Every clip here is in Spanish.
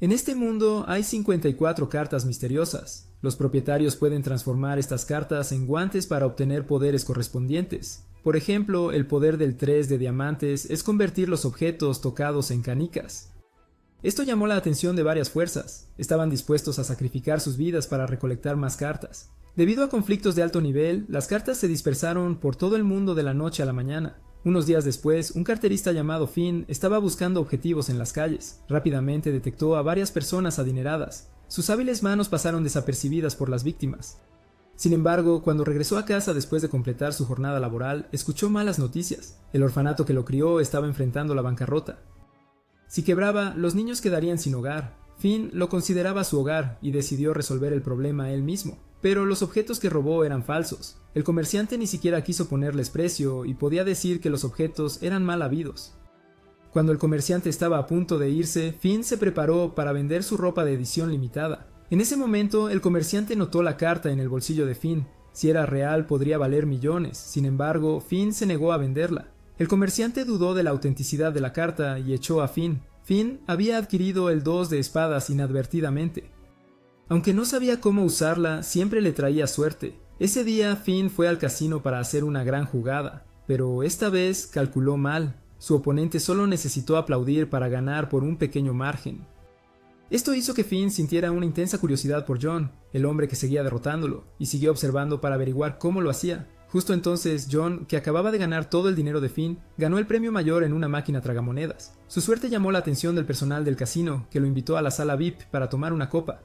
En este mundo hay 54 cartas misteriosas. Los propietarios pueden transformar estas cartas en guantes para obtener poderes correspondientes. Por ejemplo, el poder del 3 de diamantes es convertir los objetos tocados en canicas. Esto llamó la atención de varias fuerzas. Estaban dispuestos a sacrificar sus vidas para recolectar más cartas. Debido a conflictos de alto nivel, las cartas se dispersaron por todo el mundo de la noche a la mañana. Unos días después, un carterista llamado Finn estaba buscando objetivos en las calles. Rápidamente detectó a varias personas adineradas. Sus hábiles manos pasaron desapercibidas por las víctimas. Sin embargo, cuando regresó a casa después de completar su jornada laboral, escuchó malas noticias. El orfanato que lo crió estaba enfrentando la bancarrota. Si quebraba, los niños quedarían sin hogar. Finn lo consideraba su hogar y decidió resolver el problema él mismo. Pero los objetos que robó eran falsos. El comerciante ni siquiera quiso ponerles precio y podía decir que los objetos eran mal habidos. Cuando el comerciante estaba a punto de irse, Finn se preparó para vender su ropa de edición limitada. En ese momento, el comerciante notó la carta en el bolsillo de Finn. Si era real, podría valer millones. Sin embargo, Finn se negó a venderla. El comerciante dudó de la autenticidad de la carta y echó a Finn. Finn había adquirido el 2 de espadas inadvertidamente. Aunque no sabía cómo usarla, siempre le traía suerte. Ese día Finn fue al casino para hacer una gran jugada, pero esta vez calculó mal. Su oponente solo necesitó aplaudir para ganar por un pequeño margen. Esto hizo que Finn sintiera una intensa curiosidad por John, el hombre que seguía derrotándolo, y siguió observando para averiguar cómo lo hacía. Justo entonces, John, que acababa de ganar todo el dinero de Finn, ganó el premio mayor en una máquina tragamonedas. Su suerte llamó la atención del personal del casino, que lo invitó a la sala VIP para tomar una copa.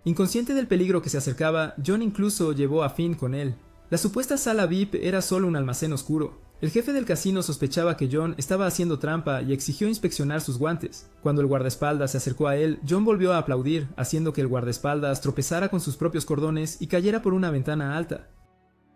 Inconsciente del peligro que se acercaba, John incluso llevó a Finn con él. La supuesta sala VIP era solo un almacén oscuro. El jefe del casino sospechaba que John estaba haciendo trampa y exigió inspeccionar sus guantes. Cuando el guardaespaldas se acercó a él, John volvió a aplaudir, haciendo que el guardaespaldas tropezara con sus propios cordones y cayera por una ventana alta.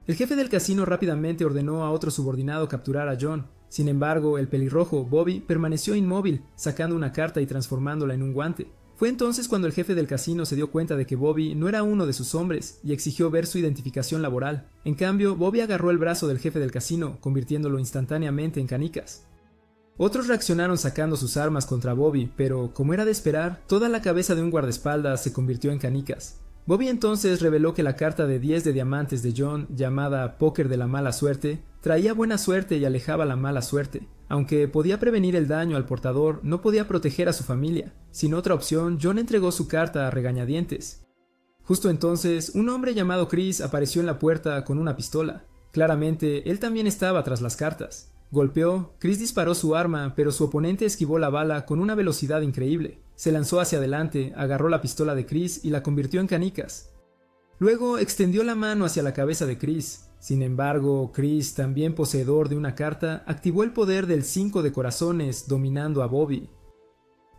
El jefe del casino rápidamente ordenó a otro subordinado capturar a John. Sin embargo, el pelirrojo, Bobby, permaneció inmóvil, sacando una carta y transformándola en un guante. Fue entonces cuando el jefe del casino se dio cuenta de que Bobby no era uno de sus hombres y exigió ver su identificación laboral. En cambio, Bobby agarró el brazo del jefe del casino, convirtiéndolo instantáneamente en canicas. Otros reaccionaron sacando sus armas contra Bobby, pero, como era de esperar, toda la cabeza de un guardaespaldas se convirtió en canicas. Bobby entonces reveló que la carta de 10 de diamantes de John, llamada Póker de la mala suerte, traía buena suerte y alejaba la mala suerte. Aunque podía prevenir el daño al portador, no podía proteger a su familia. Sin otra opción, John entregó su carta a regañadientes. Justo entonces, un hombre llamado Chris apareció en la puerta con una pistola. Claramente, él también estaba tras las cartas. Golpeó, Chris disparó su arma, pero su oponente esquivó la bala con una velocidad increíble. Se lanzó hacia adelante, agarró la pistola de Chris y la convirtió en canicas. Luego extendió la mano hacia la cabeza de Chris. Sin embargo, Chris, también poseedor de una carta, activó el poder del 5 de corazones, dominando a Bobby.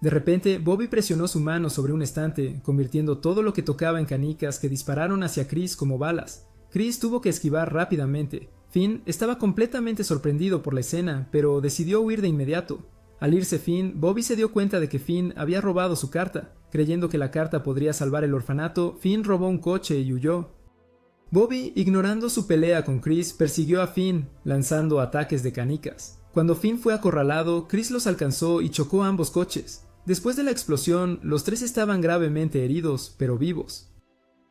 De repente, Bobby presionó su mano sobre un estante, convirtiendo todo lo que tocaba en canicas que dispararon hacia Chris como balas. Chris tuvo que esquivar rápidamente. Finn estaba completamente sorprendido por la escena, pero decidió huir de inmediato. Al irse Finn, Bobby se dio cuenta de que Finn había robado su carta. Creyendo que la carta podría salvar el orfanato, Finn robó un coche y huyó. Bobby, ignorando su pelea con Chris, persiguió a Finn, lanzando ataques de canicas. Cuando Finn fue acorralado, Chris los alcanzó y chocó ambos coches. Después de la explosión, los tres estaban gravemente heridos, pero vivos.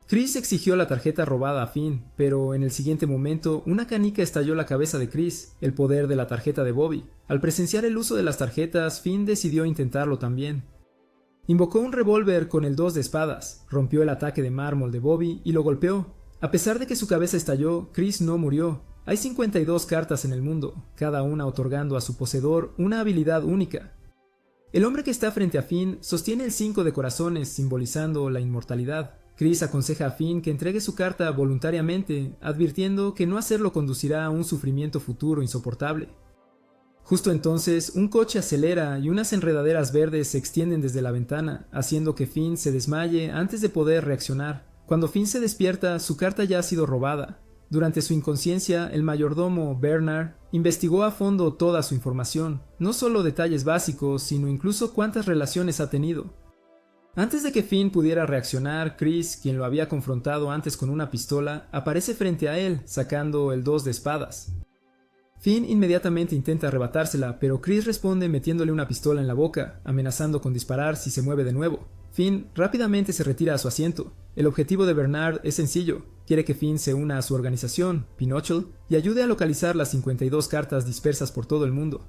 Chris exigió la tarjeta robada a Finn, pero en el siguiente momento, una canica estalló la cabeza de Chris, el poder de la tarjeta de Bobby. Al presenciar el uso de las tarjetas, Finn decidió intentarlo también. Invocó un revólver con el 2 de espadas, rompió el ataque de mármol de Bobby y lo golpeó. A pesar de que su cabeza estalló, Chris no murió. Hay 52 cartas en el mundo, cada una otorgando a su poseedor una habilidad única. El hombre que está frente a Finn sostiene el 5 de corazones, simbolizando la inmortalidad. Chris aconseja a Finn que entregue su carta voluntariamente, advirtiendo que no hacerlo conducirá a un sufrimiento futuro insoportable. Justo entonces, un coche acelera y unas enredaderas verdes se extienden desde la ventana, haciendo que Finn se desmaye antes de poder reaccionar. Cuando Finn se despierta, su carta ya ha sido robada. Durante su inconsciencia, el mayordomo, Bernard, investigó a fondo toda su información, no solo detalles básicos, sino incluso cuántas relaciones ha tenido. Antes de que Finn pudiera reaccionar, Chris, quien lo había confrontado antes con una pistola, aparece frente a él, sacando el 2 de espadas. Finn inmediatamente intenta arrebatársela, pero Chris responde metiéndole una pistola en la boca, amenazando con disparar si se mueve de nuevo. Finn rápidamente se retira a su asiento. El objetivo de Bernard es sencillo. Quiere que Finn se una a su organización, Pinochle, y ayude a localizar las 52 cartas dispersas por todo el mundo.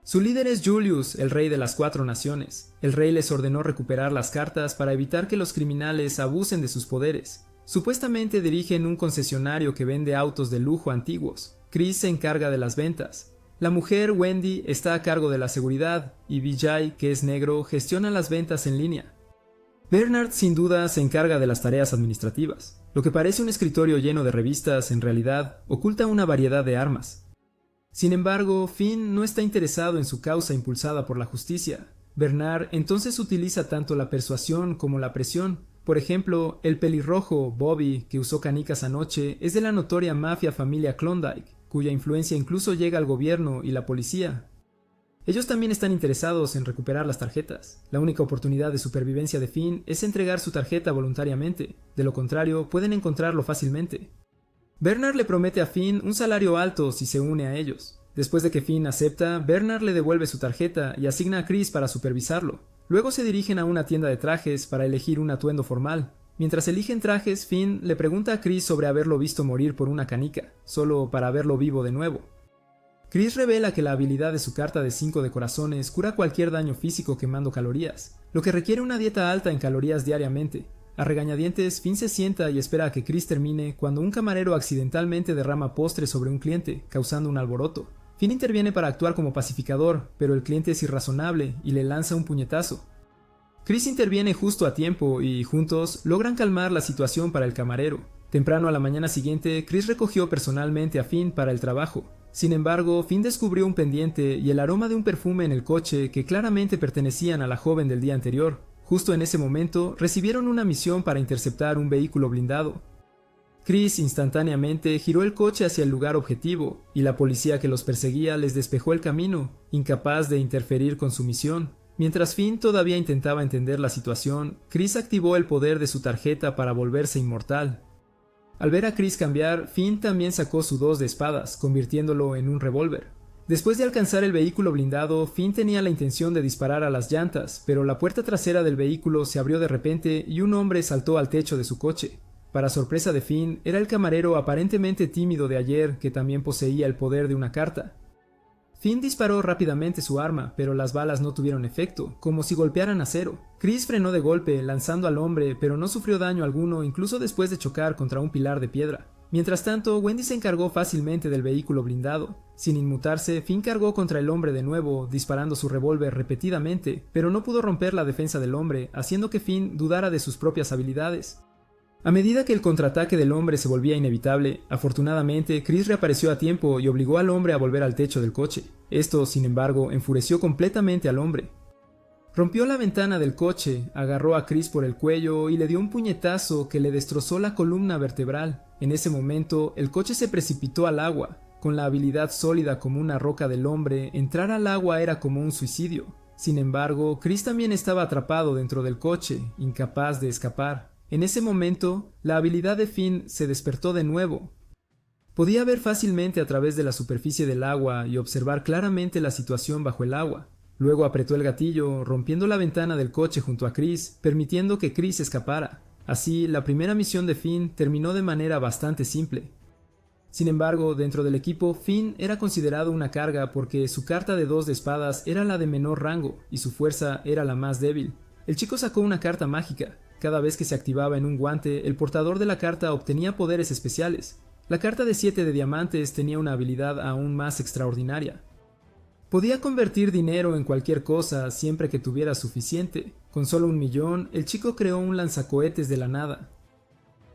Su líder es Julius, el rey de las 4 naciones. El rey les ordenó recuperar las cartas para evitar que los criminales abusen de sus poderes. Supuestamente dirigen un concesionario que vende autos de lujo antiguos. Chris se encarga de las ventas. La mujer, Wendy, está a cargo de la seguridad y Vijay, que es negro, gestiona las ventas en línea. Bernard sin duda se encarga de las tareas administrativas. Lo que parece un escritorio lleno de revistas, en realidad, oculta una variedad de armas. Sin embargo, Finn no está interesado en su causa impulsada por la justicia. Bernard entonces utiliza tanto la persuasión como la presión. Por ejemplo, el pelirrojo, Bobby, que usó canicas anoche, es de la notoria mafia familia Klondike, cuya influencia incluso llega al gobierno y la policía. Ellos también están interesados en recuperar las tarjetas. La única oportunidad de supervivencia de Finn es entregar su tarjeta voluntariamente, de lo contrario pueden encontrarlo fácilmente. Bernard le promete a Finn un salario alto si se une a ellos. Después de que Finn acepta, Bernard le devuelve su tarjeta y asigna a Chris para supervisarlo. Luego se dirigen a una tienda de trajes para elegir un atuendo formal. Mientras eligen trajes, Finn le pregunta a Chris sobre haberlo visto morir por una canica, solo para verlo vivo de nuevo. Chris revela que la habilidad de su carta de 5 de corazones cura cualquier daño físico quemando calorías, lo que requiere una dieta alta en calorías diariamente. A regañadientes, Finn se sienta y espera a que Chris termine cuando un camarero accidentalmente derrama postre sobre un cliente, causando un alboroto. Finn interviene para actuar como pacificador, pero el cliente es irrazonable y le lanza un puñetazo. Chris interviene justo a tiempo y, juntos, logran calmar la situación para el camarero. Temprano a la mañana siguiente, Chris recogió personalmente a Finn para el trabajo. Sin embargo, Finn descubrió un pendiente y el aroma de un perfume en el coche que claramente pertenecían a la joven del día anterior. Justo en ese momento, recibieron una misión para interceptar un vehículo blindado. Chris instantáneamente giró el coche hacia el lugar objetivo, y la policía que los perseguía les despejó el camino, incapaz de interferir con su misión. Mientras Finn todavía intentaba entender la situación, Chris activó el poder de su tarjeta para volverse inmortal. Al ver a Chris cambiar, Finn también sacó su 2 de espadas, convirtiéndolo en un revólver. Después de alcanzar el vehículo blindado, Finn tenía la intención de disparar a las llantas, pero la puerta trasera del vehículo se abrió de repente y un hombre saltó al techo de su coche. Para sorpresa de Finn, era el camarero aparentemente tímido de ayer que también poseía el poder de una carta. Finn disparó rápidamente su arma, pero las balas no tuvieron efecto, como si golpearan acero. Chris frenó de golpe, lanzando al hombre, pero no sufrió daño alguno incluso después de chocar contra un pilar de piedra. Mientras tanto, Wendy se encargó fácilmente del vehículo blindado. Sin inmutarse, Finn cargó contra el hombre de nuevo, disparando su revólver repetidamente, pero no pudo romper la defensa del hombre, haciendo que Finn dudara de sus propias habilidades. A medida que el contraataque del hombre se volvía inevitable, afortunadamente Chris reapareció a tiempo y obligó al hombre a volver al techo del coche. Esto, sin embargo, enfureció completamente al hombre. Rompió la ventana del coche, agarró a Chris por el cuello y le dio un puñetazo que le destrozó la columna vertebral. En ese momento, el coche se precipitó al agua. Con la habilidad sólida como una roca del hombre, entrar al agua era como un suicidio. Sin embargo, Chris también estaba atrapado dentro del coche, incapaz de escapar. En ese momento, la habilidad de Finn se despertó de nuevo. Podía ver fácilmente a través de la superficie del agua y observar claramente la situación bajo el agua. Luego apretó el gatillo, rompiendo la ventana del coche junto a Chris, permitiendo que Chris escapara. Así, la primera misión de Finn terminó de manera bastante simple. Sin embargo, dentro del equipo, Finn era considerado una carga porque su carta de 2 de espadas era la de menor rango y su fuerza era la más débil. El chico sacó una carta mágica. Cada vez que se activaba en un guante, el portador de la carta obtenía poderes especiales. La carta de 7 de diamantes tenía una habilidad aún más extraordinaria. Podía convertir dinero en cualquier cosa siempre que tuviera suficiente. Con solo 1.000.000, el chico creó un lanzacohetes de la nada.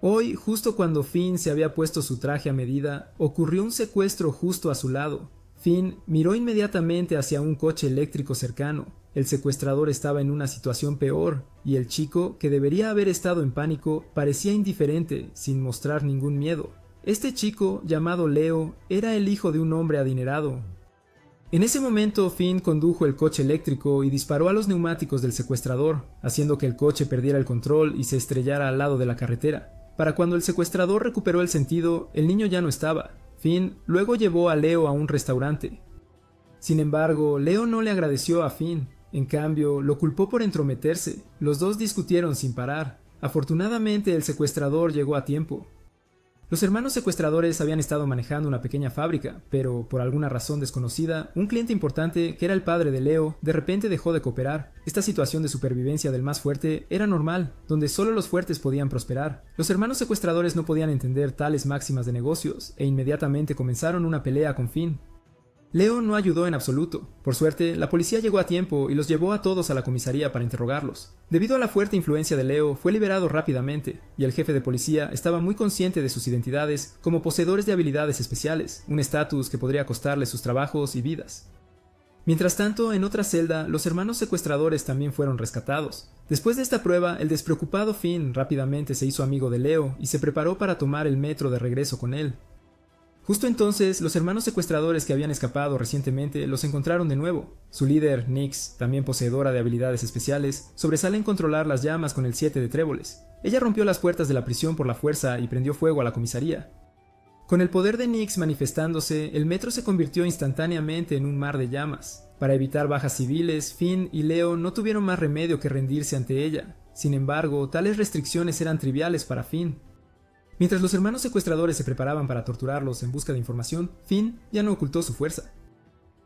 Hoy, justo cuando Finn se había puesto su traje a medida, ocurrió un secuestro justo a su lado. Finn miró inmediatamente hacia un coche eléctrico cercano. El secuestrador estaba en una situación peor, y el chico, que debería haber estado en pánico, parecía indiferente, sin mostrar ningún miedo. Este chico, llamado Leo, era el hijo de un hombre adinerado. En ese momento, Finn condujo el coche eléctrico y disparó a los neumáticos del secuestrador, haciendo que el coche perdiera el control y se estrellara al lado de la carretera. Para cuando el secuestrador recuperó el sentido, el niño ya no estaba. Finn luego llevó a Leo a un restaurante. Sin embargo, Leo no le agradeció a Finn. En cambio, lo culpó por entrometerse. Los dos discutieron sin parar. Afortunadamente, el secuestrador llegó a tiempo. Los hermanos secuestradores habían estado manejando una pequeña fábrica, pero por alguna razón desconocida, un cliente importante, que era el padre de Leo, de repente dejó de cooperar. Esta situación de supervivencia del más fuerte era normal, donde solo los fuertes podían prosperar. Los hermanos secuestradores no podían entender tales máximas de negocios, e inmediatamente comenzaron una pelea con Finn. Leo no ayudó en absoluto. Por suerte, la policía llegó a tiempo y los llevó a todos a la comisaría para interrogarlos. Debido a la fuerte influencia de Leo, fue liberado rápidamente, y el jefe de policía estaba muy consciente de sus identidades como poseedores de habilidades especiales, un estatus que podría costarles sus trabajos y vidas. Mientras tanto, en otra celda, los hermanos secuestradores también fueron rescatados. Después de esta prueba, el despreocupado Finn rápidamente se hizo amigo de Leo y se preparó para tomar el metro de regreso con él. Justo entonces, los hermanos secuestradores que habían escapado recientemente los encontraron de nuevo. Su líder, Nyx, también poseedora de habilidades especiales, sobresale en controlar las llamas con el 7 de tréboles. Ella rompió las puertas de la prisión por la fuerza y prendió fuego a la comisaría. Con el poder de Nyx manifestándose, el metro se convirtió instantáneamente en un mar de llamas. Para evitar bajas civiles, Finn y Leo no tuvieron más remedio que rendirse ante ella. Sin embargo, tales restricciones eran triviales para Finn. Mientras los hermanos secuestradores se preparaban para torturarlos en busca de información, Finn ya no ocultó su fuerza.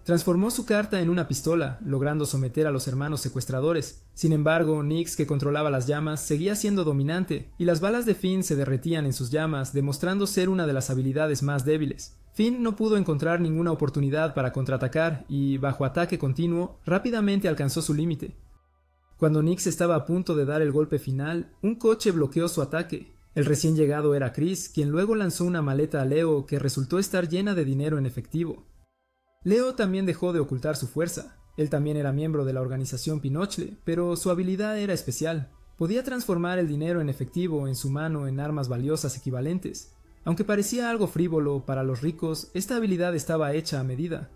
Transformó su carta en una pistola, logrando someter a los hermanos secuestradores. Sin embargo, Nyx, que controlaba las llamas, seguía siendo dominante, y las balas de Finn se derretían en sus llamas, demostrando ser una de las habilidades más débiles. Finn no pudo encontrar ninguna oportunidad para contraatacar y, bajo ataque continuo, rápidamente alcanzó su límite. Cuando Nyx estaba a punto de dar el golpe final, un coche bloqueó su ataque. El recién llegado era Chris, quien luego lanzó una maleta a Leo que resultó estar llena de dinero en efectivo. Leo también dejó de ocultar su fuerza. Él también era miembro de la organización Pinochle, pero su habilidad era especial. Podía transformar el dinero en efectivo en su mano en armas valiosas equivalentes. Aunque parecía algo frívolo para los ricos, esta habilidad estaba hecha a medida.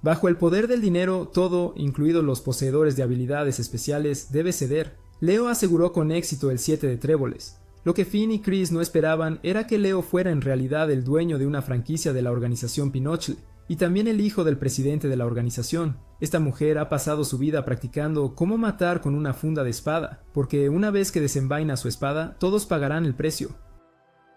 Bajo el poder del dinero, todo, incluidos los poseedores de habilidades especiales, debe ceder. Leo aseguró con éxito el 7 de tréboles. Lo que Finn y Chris no esperaban era que Leo fuera en realidad el dueño de una franquicia de la organización Pinochle, y también el hijo del presidente de la organización. Esta mujer ha pasado su vida practicando cómo matar con una funda de espada, porque una vez que desenvaina su espada, todos pagarán el precio.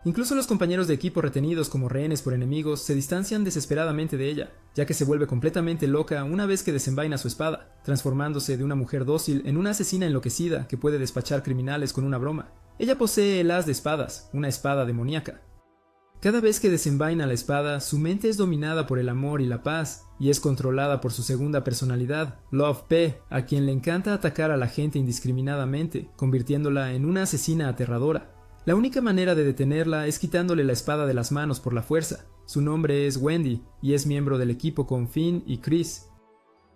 Incluso los compañeros de equipo retenidos como rehenes por enemigos se distancian desesperadamente de ella, ya que se vuelve completamente loca una vez que desenvaina su espada, transformándose de una mujer dócil en una asesina enloquecida que puede despachar criminales con una broma. Ella posee el as de espadas, una espada demoníaca. Cada vez que desenvaina la espada, su mente es dominada por el amor y la paz, y es controlada por su segunda personalidad, Love P, a quien le encanta atacar a la gente indiscriminadamente, convirtiéndola en una asesina aterradora. La única manera de detenerla es quitándole la espada de las manos por la fuerza. Su nombre es Wendy, y es miembro del equipo con Finn y Chris.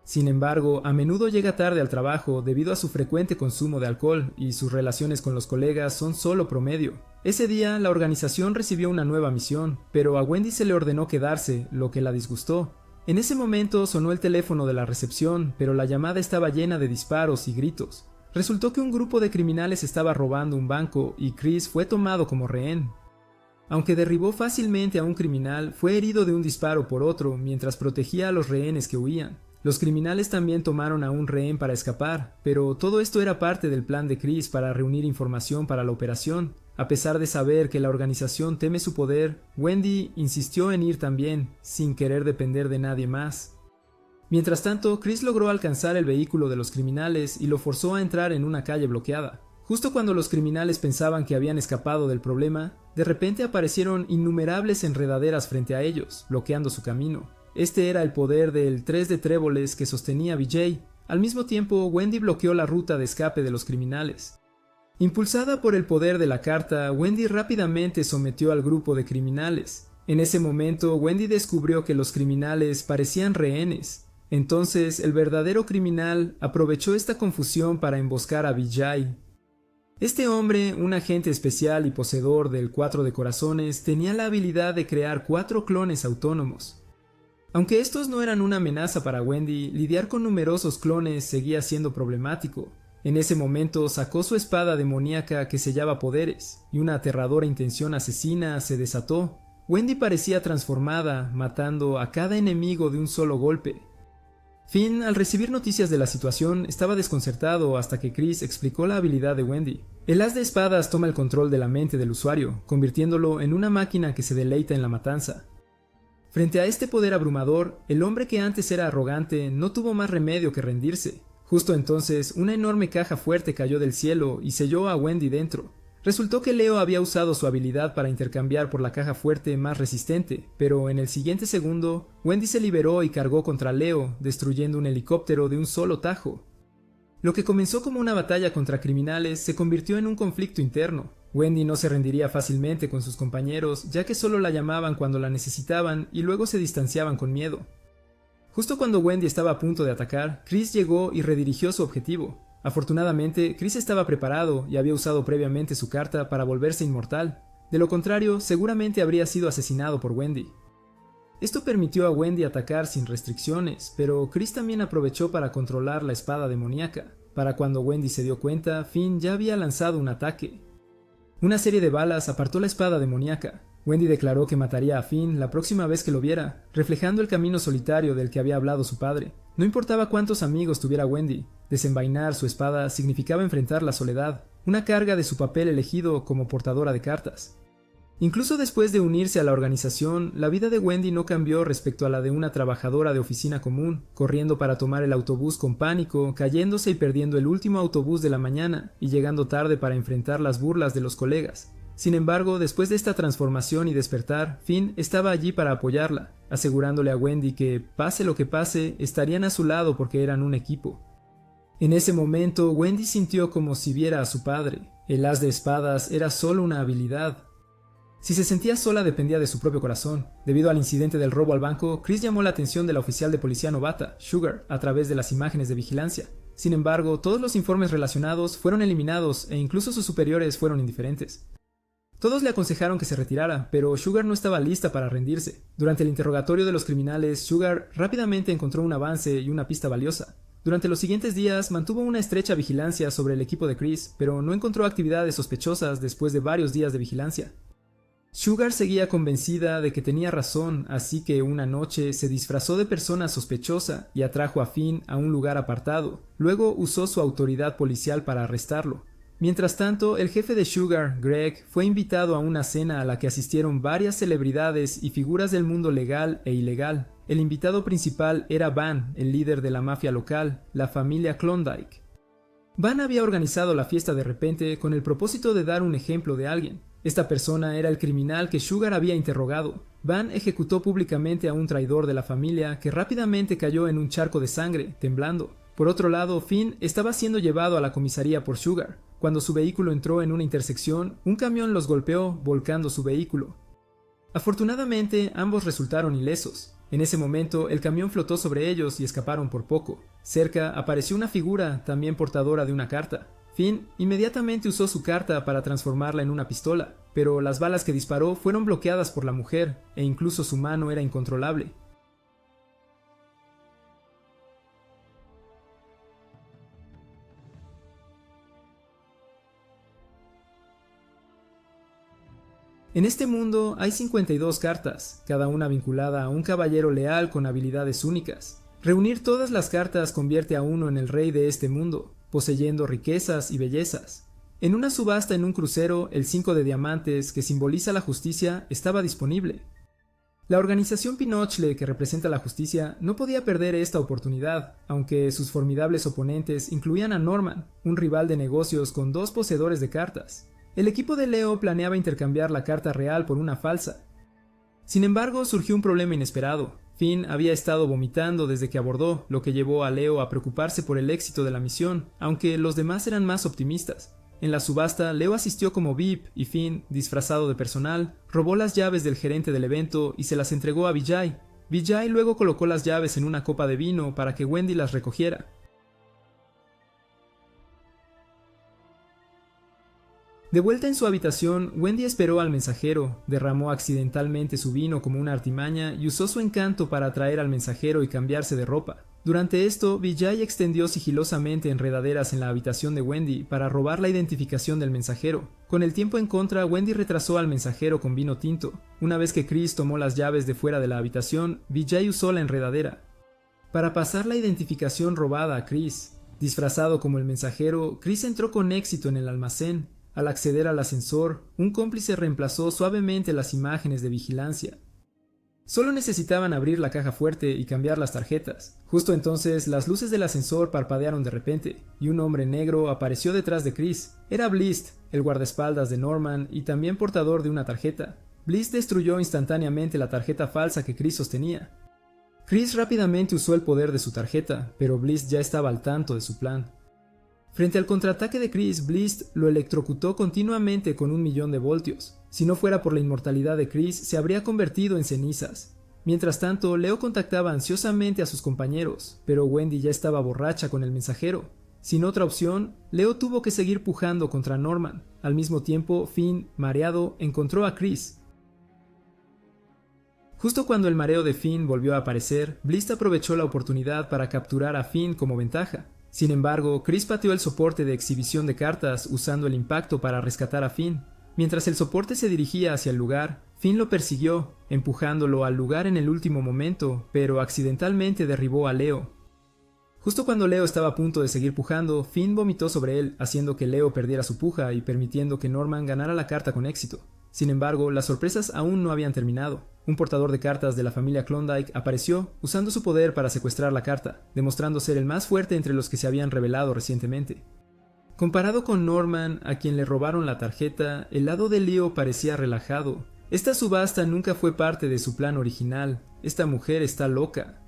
Sin embargo, a menudo llega tarde al trabajo debido a su frecuente consumo de alcohol y sus relaciones con los colegas son solo promedio. Ese día, la organización recibió una nueva misión, pero a Wendy se le ordenó quedarse, lo que la disgustó. En ese momento sonó el teléfono de la recepción, pero la llamada estaba llena de disparos y gritos. Resultó que un grupo de criminales estaba robando un banco y Chris fue tomado como rehén. Aunque derribó fácilmente a un criminal, fue herido de un disparo por otro mientras protegía a los rehenes que huían. Los criminales también tomaron a un rehén para escapar, pero todo esto era parte del plan de Chris para reunir información para la operación. A pesar de saber que la organización teme su poder, Wendy insistió en ir también, sin querer depender de nadie más. Mientras tanto, Chris logró alcanzar el vehículo de los criminales y lo forzó a entrar en una calle bloqueada. Justo cuando los criminales pensaban que habían escapado del problema, de repente aparecieron innumerables enredaderas frente a ellos, bloqueando su camino. Este era el poder del 3 de tréboles que sostenía Vijay. Al mismo tiempo, Wendy bloqueó la ruta de escape de los criminales. Impulsada por el poder de la carta, Wendy rápidamente sometió al grupo de criminales. En ese momento, Wendy descubrió que los criminales parecían rehenes. Entonces, el verdadero criminal aprovechó esta confusión para emboscar a Vijay. Este hombre, un agente especial y poseedor del 4 de corazones, tenía la habilidad de crear 4 clones autónomos. Aunque estos no eran una amenaza para Wendy, lidiar con numerosos clones seguía siendo problemático. En ese momento sacó su espada demoníaca que sellaba poderes, y una aterradora intención asesina se desató. Wendy parecía transformada, matando a cada enemigo de un solo golpe. Finn, al recibir noticias de la situación, estaba desconcertado hasta que Chris explicó la habilidad de Wendy. El as de espadas toma el control de la mente del usuario, convirtiéndolo en una máquina que se deleita en la matanza. Frente a este poder abrumador, el hombre que antes era arrogante no tuvo más remedio que rendirse. Justo entonces, una enorme caja fuerte cayó del cielo y selló a Wendy dentro. Resultó que Leo había usado su habilidad para intercambiar por la caja fuerte más resistente, pero en el siguiente segundo, Wendy se liberó y cargó contra Leo, destruyendo un helicóptero de un solo tajo. Lo que comenzó como una batalla contra criminales se convirtió en un conflicto interno. Wendy no se rendiría fácilmente con sus compañeros, ya que solo la llamaban cuando la necesitaban y luego se distanciaban con miedo. Justo cuando Wendy estaba a punto de atacar, Chris llegó y redirigió su objetivo. Afortunadamente, Chris estaba preparado y había usado previamente su carta para volverse inmortal. De lo contrario, seguramente habría sido asesinado por Wendy. Esto permitió a Wendy atacar sin restricciones, pero Chris también aprovechó para controlar la espada demoníaca. Para cuando Wendy se dio cuenta, Finn ya había lanzado un ataque. Una serie de balas apartó la espada demoníaca. Wendy declaró que mataría a Finn la próxima vez que lo viera, reflejando el camino solitario del que había hablado su padre. No importaba cuántos amigos tuviera Wendy, desenvainar su espada significaba enfrentar la soledad, una carga de su papel elegido como portadora de cartas. Incluso después de unirse a la organización, la vida de Wendy no cambió respecto a la de una trabajadora de oficina común, corriendo para tomar el autobús con pánico, cayéndose y perdiendo el último autobús de la mañana y llegando tarde para enfrentar las burlas de los colegas. Sin embargo, después de esta transformación y despertar, Finn estaba allí para apoyarla, asegurándole a Wendy que, pase lo que pase, estarían a su lado porque eran un equipo. En ese momento, Wendy sintió como si viera a su padre. El as de espadas era solo una habilidad. Si se sentía sola dependía de su propio corazón. Debido al incidente del robo al banco, Chris llamó la atención de la oficial de policía novata, Sugar, a través de las imágenes de vigilancia. Sin embargo, todos los informes relacionados fueron eliminados e incluso sus superiores fueron indiferentes. Todos le aconsejaron que se retirara, pero Sugar no estaba lista para rendirse. Durante el interrogatorio de los criminales, Sugar rápidamente encontró un avance y una pista valiosa. Durante los siguientes días mantuvo una estrecha vigilancia sobre el equipo de Chris, pero no encontró actividades sospechosas después de varios días de vigilancia. Sugar seguía convencida de que tenía razón, así que una noche se disfrazó de persona sospechosa y atrajo a Finn a un lugar apartado. Luego usó su autoridad policial para arrestarlo. Mientras tanto, el jefe de Sugar, Greg, fue invitado a una cena a la que asistieron varias celebridades y figuras del mundo legal e ilegal. El invitado principal era Van, el líder de la mafia local, la familia Klondike. Van había organizado la fiesta de repente con el propósito de dar un ejemplo de alguien. Esta persona era el criminal que Sugar había interrogado. Van ejecutó públicamente a un traidor de la familia que rápidamente cayó en un charco de sangre, temblando. Por otro lado, Finn estaba siendo llevado a la comisaría por Sugar. Cuando su vehículo entró en una intersección, un camión los golpeó, volcando su vehículo. Afortunadamente, ambos resultaron ilesos. En ese momento, el camión flotó sobre ellos y escaparon por poco. Cerca apareció una figura, también portadora de una carta. Finn inmediatamente usó su carta para transformarla en una pistola, pero las balas que disparó fueron bloqueadas por la mujer, e incluso su mano era incontrolable. En este mundo hay 52 cartas, cada una vinculada a un caballero leal con habilidades únicas. Reunir todas las cartas convierte a uno en el rey de este mundo, poseyendo riquezas y bellezas. En una subasta en un crucero, el 5 de diamantes, que simboliza la justicia, estaba disponible. La organización Pinochle, que representa la justicia, no podía perder esta oportunidad, aunque sus formidables oponentes incluían a Norman, un rival de negocios con 2 poseedores de cartas. El equipo de Leo planeaba intercambiar la carta real por una falsa. Sin embargo, surgió un problema inesperado. Finn había estado vomitando desde que abordó, lo que llevó a Leo a preocuparse por el éxito de la misión, aunque los demás eran más optimistas. En la subasta, Leo asistió como VIP y Finn, disfrazado de personal, robó las llaves del gerente del evento y se las entregó a Vijay. Vijay luego colocó las llaves en una copa de vino para que Wendy las recogiera. De vuelta en su habitación, Wendy esperó al mensajero, derramó accidentalmente su vino como una artimaña y usó su encanto para atraer al mensajero y cambiarse de ropa. Durante esto, Vijay extendió sigilosamente enredaderas en la habitación de Wendy para robar la identificación del mensajero. Con el tiempo en contra, Wendy retrasó al mensajero con vino tinto. Una vez que Chris tomó las llaves de fuera de la habitación, Vijay usó la enredadera para pasar la identificación robada a Chris. Disfrazado como el mensajero, Chris entró con éxito en el almacén. Al acceder al ascensor, un cómplice reemplazó suavemente las imágenes de vigilancia. Solo necesitaban abrir la caja fuerte y cambiar las tarjetas. Justo entonces, las luces del ascensor parpadearon de repente, y un hombre negro apareció detrás de Chris. Era Bliss, el guardaespaldas de Norman y también portador de una tarjeta. Bliss destruyó instantáneamente la tarjeta falsa que Chris sostenía. Chris rápidamente usó el poder de su tarjeta, pero Bliss ya estaba al tanto de su plan. Frente al contraataque de Chris, Bliss lo electrocutó continuamente con 1.000.000 de voltios. Si no fuera por la inmortalidad de Chris, se habría convertido en cenizas. Mientras tanto, Leo contactaba ansiosamente a sus compañeros, pero Wendy ya estaba borracha con el mensajero. Sin otra opción, Leo tuvo que seguir pujando contra Norman. Al mismo tiempo, Finn, mareado, encontró a Chris. Justo cuando el mareo de Finn volvió a aparecer, Bliss aprovechó la oportunidad para capturar a Finn como ventaja. Sin embargo, Chris pateó el soporte de exhibición de cartas usando el impacto para rescatar a Finn. Mientras el soporte se dirigía hacia el lugar, Finn lo persiguió, empujándolo al lugar en el último momento, pero accidentalmente derribó a Leo. Justo cuando Leo estaba a punto de seguir pujando, Finn vomitó sobre él, haciendo que Leo perdiera su puja y permitiendo que Norman ganara la carta con éxito. Sin embargo, las sorpresas aún no habían terminado. Un portador de cartas de la familia Klondike apareció, usando su poder para secuestrar la carta, demostrando ser el más fuerte entre los que se habían revelado recientemente. Comparado con Norman, a quien le robaron la tarjeta, el lado de Leo parecía relajado. Esta subasta nunca fue parte de su plan original. Esta mujer está loca.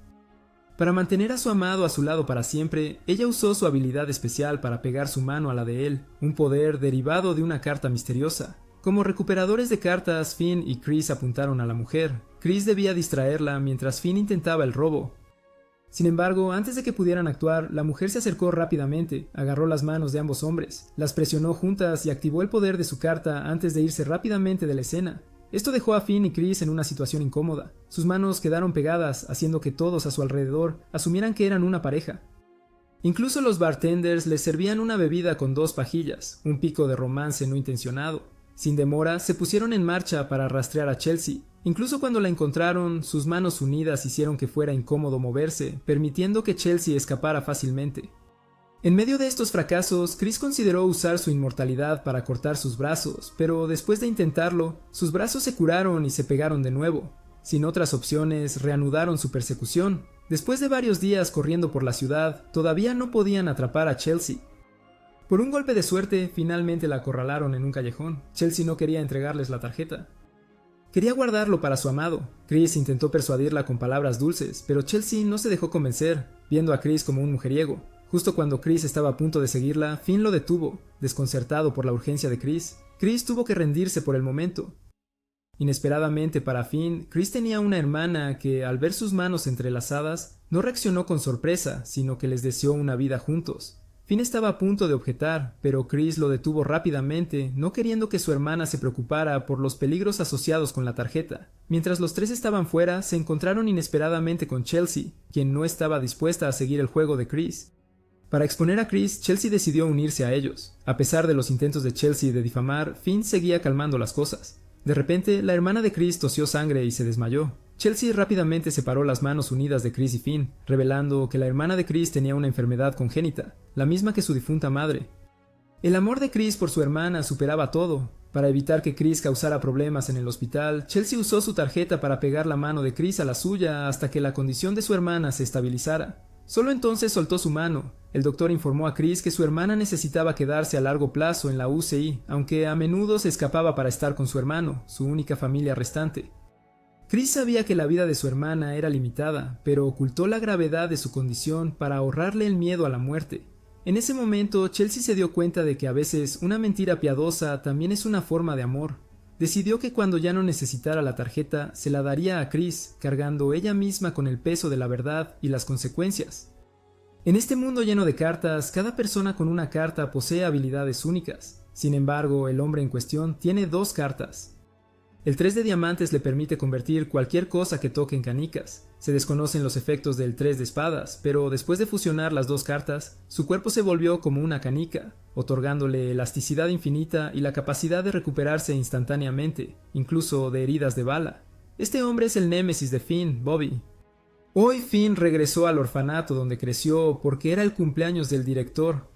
Para mantener a su amado a su lado para siempre, ella usó su habilidad especial para pegar su mano a la de él, un poder derivado de una carta misteriosa. Como recuperadores de cartas, Finn y Chris apuntaron a la mujer. Chris debía distraerla mientras Finn intentaba el robo. Sin embargo, antes de que pudieran actuar, la mujer se acercó rápidamente, agarró las manos de ambos hombres, las presionó juntas y activó el poder de su carta antes de irse rápidamente de la escena. Esto dejó a Finn y Chris en una situación incómoda. Sus manos quedaron pegadas, haciendo que todos a su alrededor asumieran que eran una pareja. Incluso los bartenders les servían una bebida con 2 pajillas, un pico de romance no intencionado. Sin demora, se pusieron en marcha para rastrear a Chelsea. Incluso cuando la encontraron, sus manos unidas hicieron que fuera incómodo moverse, permitiendo que Chelsea escapara fácilmente. En medio de estos fracasos, Chris consideró usar su inmortalidad para cortar sus brazos, pero después de intentarlo, sus brazos se curaron y se pegaron de nuevo. Sin otras opciones, reanudaron su persecución. Después de varios días corriendo por la ciudad, todavía no podían atrapar a Chelsea. Por un golpe de suerte, finalmente la acorralaron en un callejón. Chelsea no quería entregarles la tarjeta. Quería guardarlo para su amado. Chris intentó persuadirla con palabras dulces, pero Chelsea no se dejó convencer, viendo a Chris como un mujeriego. Justo cuando Chris estaba a punto de seguirla, Finn lo detuvo, desconcertado por la urgencia de Chris. Chris tuvo que rendirse por el momento. Inesperadamente para Finn, Chris tenía una hermana que, al ver sus manos entrelazadas, no reaccionó con sorpresa, sino que les deseó una vida juntos. Finn estaba a punto de objetar, pero Chris lo detuvo rápidamente, no queriendo que su hermana se preocupara por los peligros asociados con la tarjeta. Mientras los tres estaban fuera, se encontraron inesperadamente con Chelsea, quien no estaba dispuesta a seguir el juego de Chris. Para exponer a Chris, Chelsea decidió unirse a ellos. A pesar de los intentos de Chelsea de difamar, Finn seguía calmando las cosas. De repente, la hermana de Chris tosió sangre y se desmayó. Chelsea rápidamente separó las manos unidas de Chris y Finn, revelando que la hermana de Chris tenía una enfermedad congénita, la misma que su difunta madre. El amor de Chris por su hermana superaba todo. Para evitar que Chris causara problemas en el hospital, Chelsea usó su tarjeta para pegar la mano de Chris a la suya hasta que la condición de su hermana se estabilizara. Solo entonces soltó su mano. El doctor informó a Chris que su hermana necesitaba quedarse a largo plazo en la UCI, aunque a menudo se escapaba para estar con su hermano, su única familia restante. Chris sabía que la vida de su hermana era limitada, pero ocultó la gravedad de su condición para ahorrarle el miedo a la muerte. En ese momento, Chelsea se dio cuenta de que a veces una mentira piadosa también es una forma de amor. Decidió que cuando ya no necesitara la tarjeta, se la daría a Chris, cargando ella misma con el peso de la verdad y las consecuencias. En este mundo lleno de cartas, cada persona con una carta posee habilidades únicas. Sin embargo, el hombre en cuestión tiene 2 cartas. El 3 de diamantes le permite convertir cualquier cosa que toque en canicas. Se desconocen los efectos del 3 de espadas, pero después de fusionar las dos cartas, su cuerpo se volvió como una canica, otorgándole elasticidad infinita y la capacidad de recuperarse instantáneamente, incluso de heridas de bala. Este hombre es el némesis de Finn, Bobby. Hoy Finn regresó al orfanato donde creció porque era el cumpleaños del director.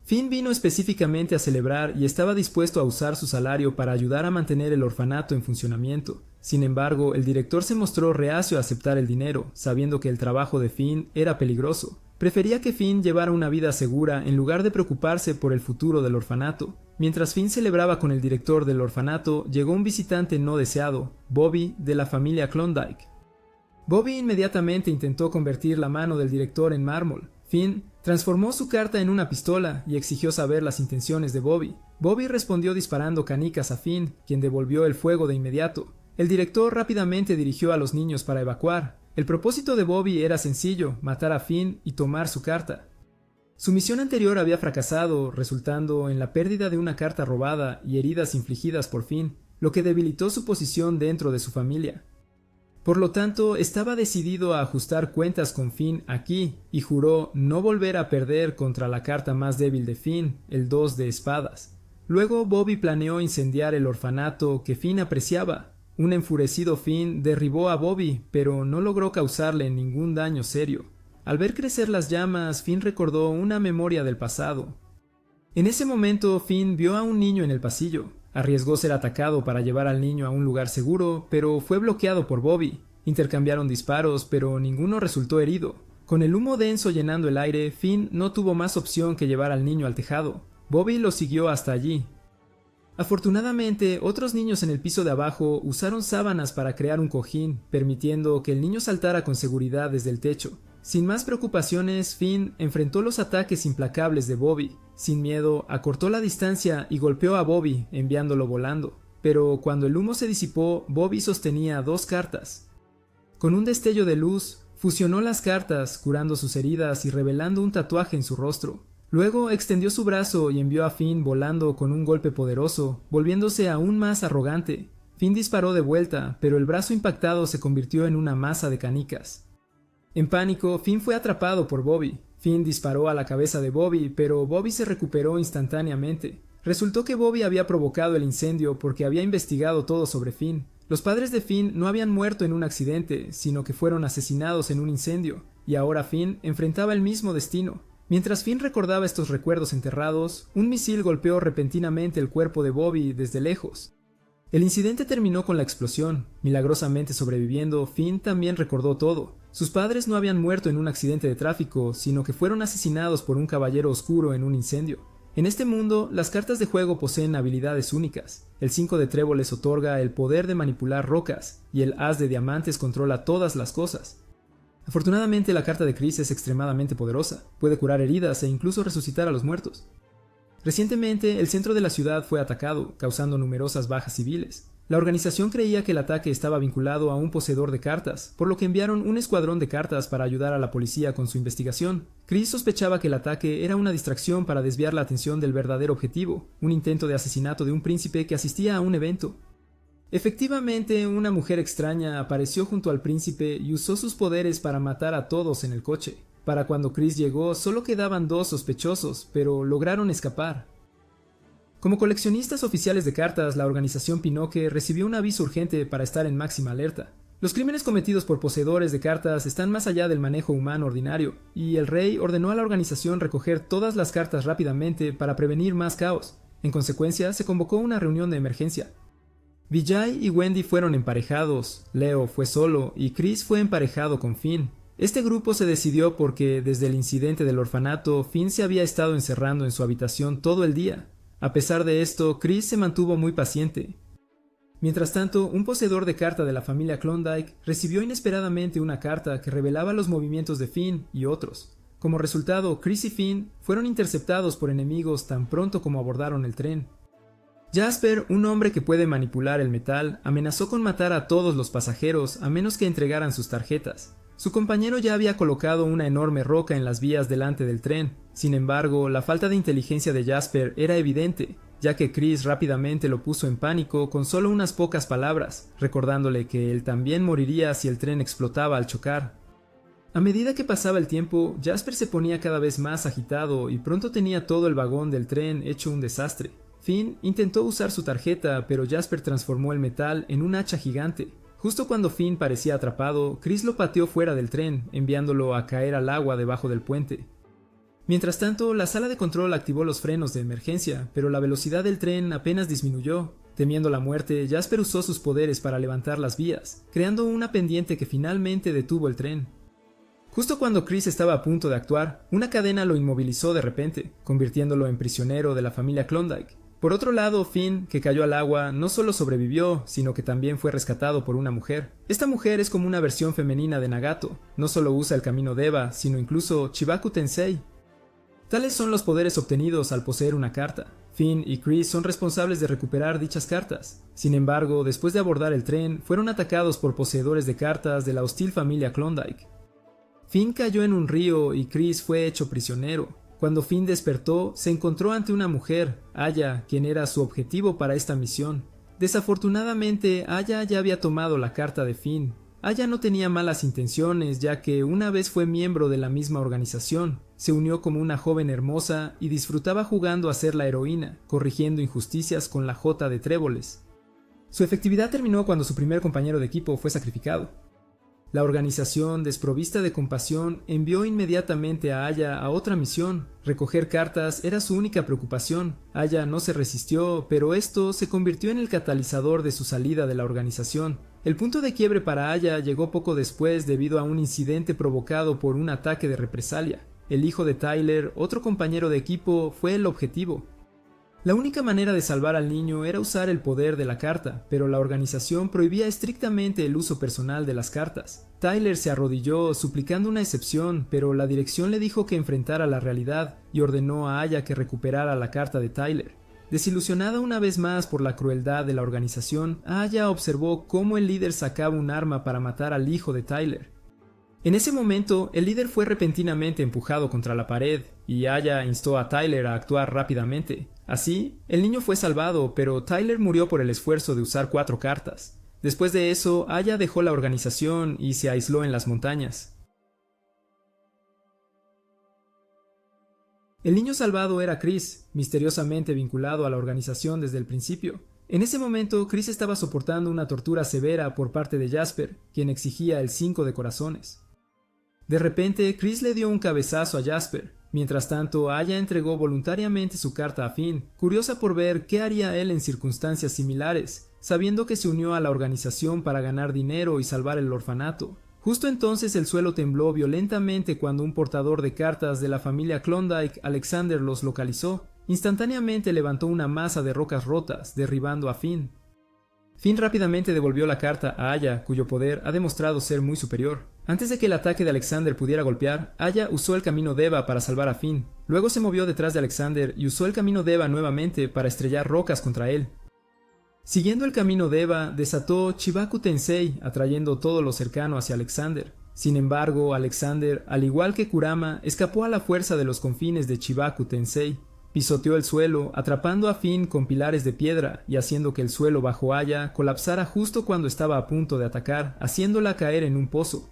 Finn vino específicamente a celebrar y estaba dispuesto a usar su salario para ayudar a mantener el orfanato en funcionamiento. Sin embargo, el director se mostró reacio a aceptar el dinero, sabiendo que el trabajo de Finn era peligroso. Prefería que Finn llevara una vida segura en lugar de preocuparse por el futuro del orfanato. Mientras Finn celebraba con el director del orfanato, llegó un visitante no deseado, Bobby, de la familia Klondike. Bobby inmediatamente intentó convertir la mano del director en mármol. Finn transformó su carta en una pistola y exigió saber las intenciones de Bobby. Bobby respondió disparando canicas a Finn, quien devolvió el fuego de inmediato. El director rápidamente dirigió a los niños para evacuar. El propósito de Bobby era sencillo, matar a Finn y tomar su carta. Su misión anterior había fracasado, resultando en la pérdida de una carta robada y heridas infligidas por Finn, lo que debilitó su posición dentro de su familia. Por lo tanto, estaba decidido a ajustar cuentas con Finn aquí y juró no volver a perder contra la carta más débil de Finn, el 2 de espadas. Luego Bobby planeó incendiar el orfanato que Finn apreciaba. Un enfurecido Finn derribó a Bobby, pero no logró causarle ningún daño serio. Al ver crecer las llamas, Finn recordó una memoria del pasado. En ese momento, Finn vio a un niño en el pasillo. Arriesgó ser atacado para llevar al niño a un lugar seguro, pero fue bloqueado por Bobby. Intercambiaron disparos, pero ninguno resultó herido. Con el humo denso llenando el aire, Finn no tuvo más opción que llevar al niño al tejado. Bobby lo siguió hasta allí. Afortunadamente, otros niños en el piso de abajo usaron sábanas para crear un cojín, permitiendo que el niño saltara con seguridad desde el techo. Sin más preocupaciones, Finn enfrentó los ataques implacables de Bobby. Sin miedo, acortó la distancia y golpeó a Bobby, enviándolo volando. Pero cuando el humo se disipó, Bobby sostenía dos cartas. Con un destello de luz, fusionó las cartas, curando sus heridas y revelando un tatuaje en su rostro. Luego extendió su brazo y envió a Finn volando con un golpe poderoso, volviéndose aún más arrogante. Finn disparó de vuelta, pero el brazo impactado se convirtió en una masa de canicas. En pánico, Finn fue atrapado por Bobby. Finn disparó a la cabeza de Bobby, pero Bobby se recuperó instantáneamente. Resultó que Bobby había provocado el incendio porque había investigado todo sobre Finn. Los padres de Finn no habían muerto en un accidente, sino que fueron asesinados en un incendio, y ahora Finn enfrentaba el mismo destino. Mientras Finn recordaba estos recuerdos enterrados, un misil golpeó repentinamente el cuerpo de Bobby desde lejos. El incidente terminó con la explosión. Milagrosamente sobreviviendo, Finn también recordó todo. Sus padres no habían muerto en un accidente de tráfico, sino que fueron asesinados por un caballero oscuro en un incendio. En este mundo, las cartas de juego poseen habilidades únicas. El 5 de tréboles otorga el poder de manipular rocas, y el as de diamantes controla todas las cosas. Afortunadamente, la carta de Chris es extremadamente poderosa. Puede curar heridas e incluso resucitar a los muertos. Recientemente, el centro de la ciudad fue atacado, causando numerosas bajas civiles. La organización creía que el ataque estaba vinculado a un poseedor de cartas, por lo que enviaron un escuadrón de cartas para ayudar a la policía con su investigación. Chris sospechaba que el ataque era una distracción para desviar la atención del verdadero objetivo, un intento de asesinato de un príncipe que asistía a un evento. Efectivamente, una mujer extraña apareció junto al príncipe y usó sus poderes para matar a todos en el coche. Para cuando Chris llegó, solo quedaban 2 sospechosos, pero lograron escapar. Como coleccionistas oficiales de cartas, la organización Pinocchio recibió un aviso urgente para estar en máxima alerta. Los crímenes cometidos por poseedores de cartas están más allá del manejo humano ordinario, y el rey ordenó a la organización recoger todas las cartas rápidamente para prevenir más caos. En consecuencia, se convocó una reunión de emergencia. Vijay y Wendy fueron emparejados, Leo fue solo y Chris fue emparejado con Finn. Este grupo se decidió porque desde el incidente del orfanato, Finn se había estado encerrando en su habitación todo el día. A pesar de esto, Chris se mantuvo muy paciente. Mientras tanto, un poseedor de carta de la familia Klondike recibió inesperadamente una carta que revelaba los movimientos de Finn y otros. Como resultado, Chris y Finn fueron interceptados por enemigos tan pronto como abordaron el tren. Jasper, un hombre que puede manipular el metal, amenazó con matar a todos los pasajeros a menos que entregaran sus tarjetas. Su compañero ya había colocado una enorme roca en las vías delante del tren. Sin embargo, la falta de inteligencia de Jasper era evidente. ya que Chris rápidamente lo puso en pánico con solo unas pocas palabras, recordándole que él también moriría si el tren explotaba al chocar. A medida que pasaba el tiempo, Jasper se ponía cada vez más agitado y pronto tenía todo el vagón del tren hecho un desastre. Finn intentó usar su tarjeta, pero Jasper transformó el metal en un hacha gigante. Justo cuando Finn parecía atrapado, Chris lo pateó fuera del tren, enviándolo a caer al agua debajo del puente. Mientras tanto, la sala de control activó los frenos de emergencia, pero la velocidad del tren apenas disminuyó. Temiendo la muerte, Jasper usó sus poderes para levantar las vías, creando una pendiente que finalmente detuvo el tren. Justo cuando Chris estaba a punto de actuar, una cadena lo inmovilizó de repente, convirtiéndolo en prisionero de la familia Klondike. Por otro lado, Finn, que cayó al agua, no solo sobrevivió, sino que también fue rescatado por una mujer. Esta mujer es como una versión femenina de Nagato, no solo usa el camino Deva, sino incluso Chibaku Tensei. Tales son los poderes obtenidos al poseer una carta. Finn y Chris son responsables de recuperar dichas cartas. Sin embargo, después de abordar el tren, fueron atacados por poseedores de cartas de la hostil familia Klondike. Finn cayó en un río y Chris fue hecho prisionero. Cuando Finn despertó, se encontró ante una mujer, Aya, quien era su objetivo para esta misión. Desafortunadamente, Aya ya había tomado la carta de Finn. Aya no tenía malas intenciones, ya que una vez fue miembro de la misma organización. Se unió como una joven hermosa y disfrutaba jugando a ser la heroína, corrigiendo injusticias con la jota de tréboles. Su efectividad terminó cuando su primer compañero de equipo fue sacrificado. La organización, desprovista de compasión, envió inmediatamente a Aya a otra misión. Recoger cartas era su única preocupación. Aya no se resistió, pero esto se convirtió en el catalizador de su salida de la organización. El punto de quiebre para Aya llegó poco después debido a un incidente provocado por un ataque de represalia. El hijo de Tyler, otro compañero de equipo, fue el objetivo. La única manera de salvar al niño era usar el poder de la carta, pero la organización prohibía estrictamente el uso personal de las cartas. Tyler se arrodilló suplicando una excepción, pero la dirección le dijo que enfrentara la realidad y ordenó a Aya que recuperara la carta de Tyler. Desilusionada una vez más por la crueldad de la organización, Aya observó cómo el líder sacaba un arma para matar al hijo de Tyler. En ese momento, el líder fue repentinamente empujado contra la pared, y Aya instó a Tyler a actuar rápidamente. Así, el niño fue salvado, pero Tyler murió por el esfuerzo de usar 4 cartas. Después de eso, Aya dejó la organización y se aisló en las montañas. El niño salvado era Chris, misteriosamente vinculado a la organización desde el principio. En ese momento, Chris estaba soportando una tortura severa por parte de Jasper, quien exigía el 5 de corazones. De repente, Chris le dio un cabezazo a Jasper. Mientras tanto, Aya entregó voluntariamente su carta a Finn, curiosa por ver qué haría él en circunstancias similares, sabiendo que se unió a la organización para ganar dinero y salvar el orfanato. Justo entonces el suelo tembló violentamente cuando un portador de cartas de la familia Klondike, Alexander, los localizó. Instantáneamente levantó una masa de rocas rotas, derribando a Finn. Finn rápidamente devolvió la carta a Aya, cuyo poder ha demostrado ser muy superior. Antes de que el ataque de Alexander pudiera golpear, Aya usó el camino Deva para salvar a Finn. Luego se movió detrás de Alexander y usó el camino Deva nuevamente para estrellar rocas contra él. Siguiendo el camino Deva, desató Chibaku Tensei, atrayendo todo lo cercano hacia Alexander. Sin embargo, Alexander, al igual que Kurama, escapó a la fuerza de los confines de Chibaku Tensei. Pisoteó el suelo, atrapando a Finn con pilares de piedra y haciendo que el suelo bajo Aya colapsara justo cuando estaba a punto de atacar, haciéndola caer en un pozo.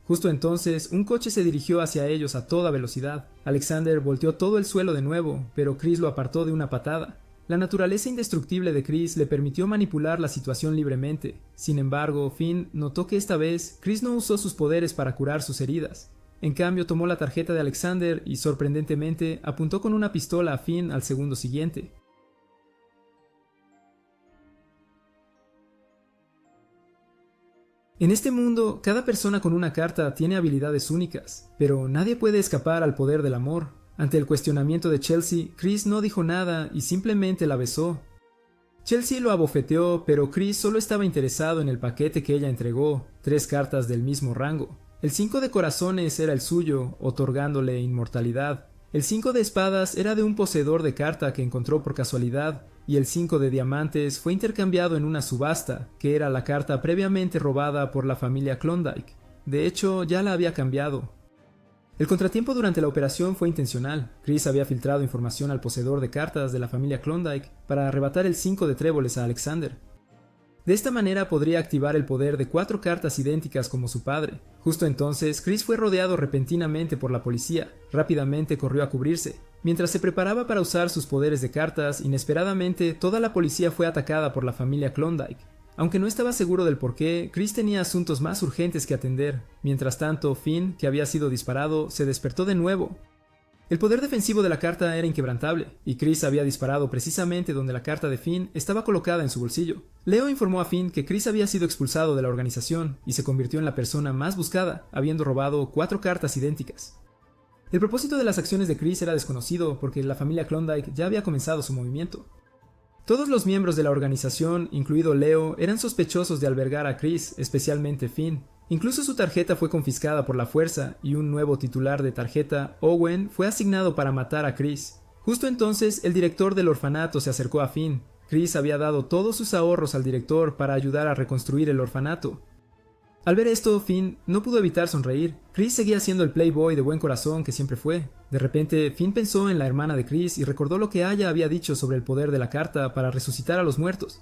Justo entonces, un coche se dirigió hacia ellos a toda velocidad. Alexander volteó todo el suelo de nuevo, pero Chris lo apartó de una patada. La naturaleza indestructible de Chris le permitió manipular la situación libremente. Sin embargo, Finn notó que esta vez Chris no usó sus poderes para curar sus heridas. En cambio, tomó la tarjeta de Alexander y, sorprendentemente, apuntó con una pistola a Finn al segundo siguiente. En este mundo, cada persona con una carta tiene habilidades únicas, pero nadie puede escapar al poder del amor. Ante el cuestionamiento de Chelsea, Chris no dijo nada y simplemente la besó. Chelsea lo abofeteó, pero Chris solo estaba interesado en el paquete que ella entregó, 3 cartas del mismo rango. El 5 de corazones era el suyo, otorgándole inmortalidad. El 5 de espadas era de un poseedor de carta que encontró por casualidad, y el 5 de diamantes fue intercambiado en una subasta, que era la carta previamente robada por la familia Klondike. De hecho, ya la había cambiado. El contratiempo durante la operación fue intencional. Chris había filtrado información al poseedor de cartas de la familia Klondike para arrebatar el 5 de tréboles a Alexander. De esta manera podría activar el poder de 4 cartas idénticas como su padre. Justo entonces, Chris fue rodeado repentinamente por la policía. Rápidamente corrió a cubrirse. Mientras se preparaba para usar sus poderes de cartas, inesperadamente toda la policía fue atacada por la familia Klondike. Aunque no estaba seguro del porqué, Chris tenía asuntos más urgentes que atender. Mientras tanto, Finn, que había sido disparado, se despertó de nuevo. El poder defensivo de la carta era inquebrantable, y Chris había disparado precisamente donde la carta de Finn estaba colocada en su bolsillo. Leo informó a Finn que Chris había sido expulsado de la organización y se convirtió en la persona más buscada, habiendo robado 4 cartas idénticas. El propósito de las acciones de Chris era desconocido porque la familia Klondike ya había comenzado su movimiento. Todos los miembros de la organización, incluido Leo, eran sospechosos de albergar a Chris, especialmente Finn. Incluso su tarjeta fue confiscada por la fuerza y un nuevo titular de tarjeta, Owen, fue asignado para matar a Chris. Justo entonces, el director del orfanato se acercó a Finn. Chris había dado todos sus ahorros al director para ayudar a reconstruir el orfanato. Al ver esto, Finn no pudo evitar sonreír. Chris seguía siendo el playboy de buen corazón que siempre fue. De repente, Finn pensó en la hermana de Chris y recordó lo que Aya había dicho sobre el poder de la carta para resucitar a los muertos.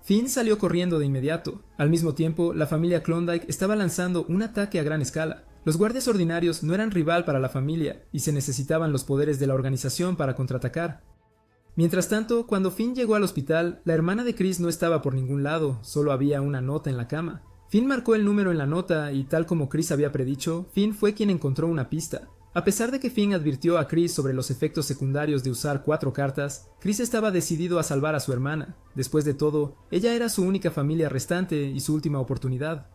Finn salió corriendo de inmediato. Al mismo tiempo, la familia Klondike estaba lanzando un ataque a gran escala. Los guardias ordinarios no eran rival para la familia y se necesitaban los poderes de la organización para contraatacar. Mientras tanto, cuando Finn llegó al hospital, la hermana de Chris no estaba por ningún lado, solo había una nota en la cama. Finn marcó el número en la nota y, tal como Chris había predicho, Finn fue quien encontró una pista. A pesar de que Finn advirtió a Chris sobre los efectos secundarios de usar 4 cartas, Chris estaba decidido a salvar a su hermana. Después de todo, ella era su única familia restante y su última oportunidad.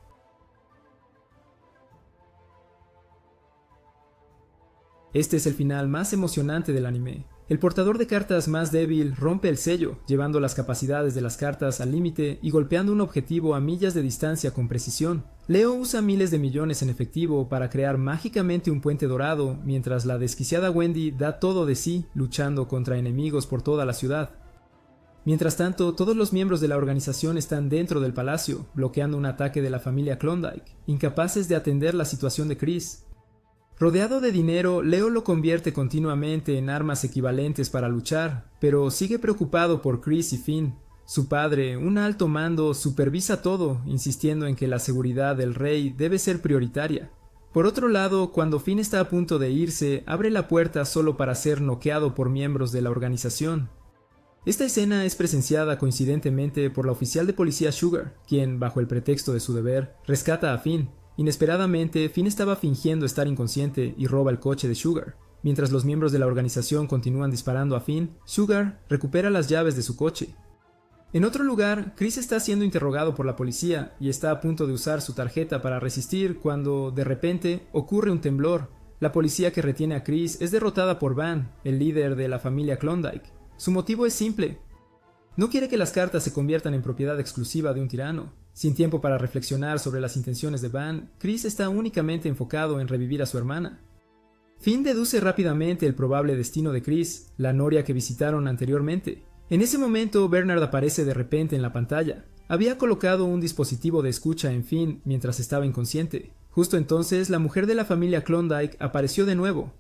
Este es el final más emocionante del anime. El portador de cartas más débil rompe el sello, llevando las capacidades de las cartas al límite y golpeando un objetivo a millas de distancia con precisión. Leo usa miles de millones en efectivo para crear mágicamente un puente dorado, mientras la desquiciada Wendy da todo de sí, luchando contra enemigos por toda la ciudad. Mientras tanto, todos los miembros de la organización están dentro del palacio, bloqueando un ataque de la familia Klondike, incapaces de atender la situación de Chris. Rodeado de dinero, Leo lo convierte continuamente en armas equivalentes para luchar, pero sigue preocupado por Chris y Finn. Su padre, un alto mando, supervisa todo, insistiendo en que la seguridad del rey debe ser prioritaria. Por otro lado, cuando Finn está a punto de irse, abre la puerta solo para ser noqueado por miembros de la organización. Esta escena es presenciada coincidentemente por la oficial de policía Sugar, quien, bajo el pretexto de su deber, rescata a Finn. Inesperadamente, Finn estaba fingiendo estar inconsciente y roba el coche de Sugar. Mientras los miembros de la organización continúan disparando a Finn, Sugar recupera las llaves de su coche. En otro lugar, Chris está siendo interrogado por la policía y está a punto de usar su tarjeta para resistir cuando, de repente, ocurre un temblor. La policía que retiene a Chris es derrotada por Van, el líder de la familia Klondike. Su motivo es simple. No quiere que las cartas se conviertan en propiedad exclusiva de un tirano. Sin tiempo para reflexionar sobre las intenciones de Van, Chris está únicamente enfocado en revivir a su hermana. Finn deduce rápidamente el probable destino de Chris, la noria que visitaron anteriormente. En ese momento, Bernard aparece de repente en la pantalla. Había colocado un dispositivo de escucha en Finn mientras estaba inconsciente. Justo entonces, la mujer de la familia Klondike apareció de nuevo.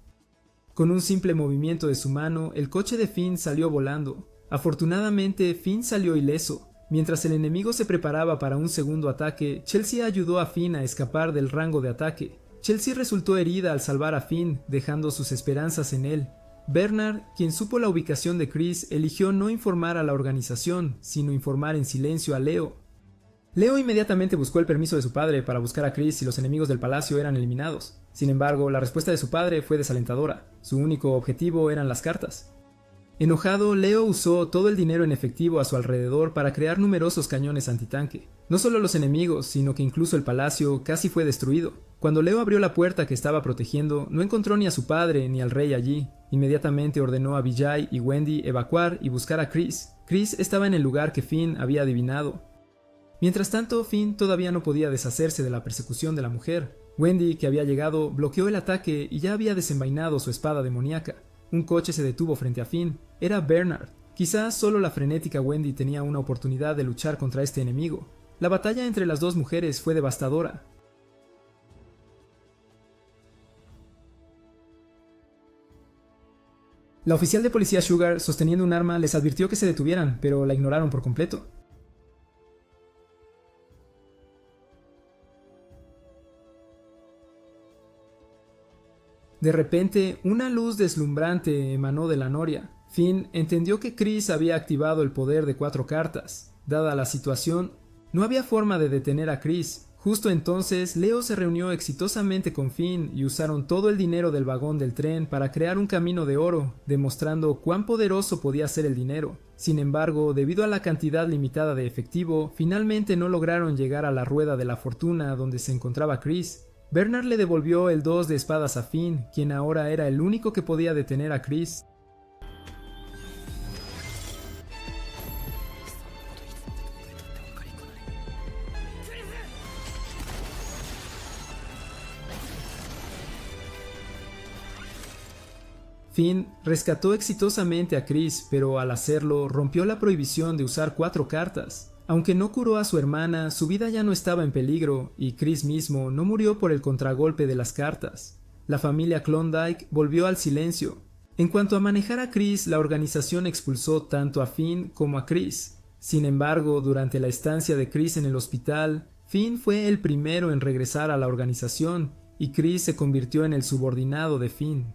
Con un simple movimiento de su mano, el coche de Finn salió volando. Afortunadamente, Finn salió ileso. Mientras el enemigo se preparaba para un segundo ataque, Chelsea ayudó a Finn a escapar del rango de ataque. Chelsea resultó herida al salvar a Finn, dejando sus esperanzas en él. Bernard, quien supo la ubicación de Chris, eligió no informar a la organización, sino informar en silencio a Leo. Leo inmediatamente buscó el permiso de su padre para buscar a Chris si los enemigos del palacio eran eliminados. Sin embargo, la respuesta de su padre fue desalentadora. Su único objetivo eran las cartas. Enojado, Leo usó todo el dinero en efectivo a su alrededor para crear numerosos cañones antitanque. No solo los enemigos, sino que incluso el palacio casi fue destruido. Cuando Leo abrió la puerta que estaba protegiendo, no encontró ni a su padre ni al rey allí. Inmediatamente ordenó a Vijay y Wendy evacuar y buscar a Chris. Chris estaba en el lugar que Finn había adivinado. Mientras tanto, Finn todavía no podía deshacerse de la persecución de la mujer. Wendy, que había llegado, bloqueó el ataque y ya había desenvainado su espada demoníaca. Un coche se detuvo frente a Finn. Era Bernard. Quizás solo la frenética Wendy tenía una oportunidad de luchar contra este enemigo. La batalla entre las dos mujeres fue devastadora. La oficial de policía Sugar, sosteniendo un arma, les advirtió que se detuvieran, pero la ignoraron por completo. De repente, una luz deslumbrante emanó de la noria. Finn entendió que Chris había activado el poder de 4 cartas. Dada la situación, no había forma de detener a Chris. Justo entonces, Leo se reunió exitosamente con Finn y usaron todo el dinero del vagón del tren para crear un camino de oro, demostrando cuán poderoso podía ser el dinero. Sin embargo, debido a la cantidad limitada de efectivo, finalmente no lograron llegar a la rueda de la fortuna donde se encontraba Chris. Bernard le devolvió el 2 de espadas a Finn, quien ahora era el único que podía detener a Chris. Finn rescató exitosamente a Chris, pero al hacerlo rompió la prohibición de usar 4 cartas. Aunque no curó a su hermana, su vida ya no estaba en peligro, y Chris mismo no murió por el contragolpe de las cartas. La familia Klondike volvió al silencio. En cuanto a manejar a Chris, la organización expulsó tanto a Finn como a Chris. Sin embargo, durante la estancia de Chris en el hospital, Finn fue el primero en regresar a la organización, y Chris se convirtió en el subordinado de Finn.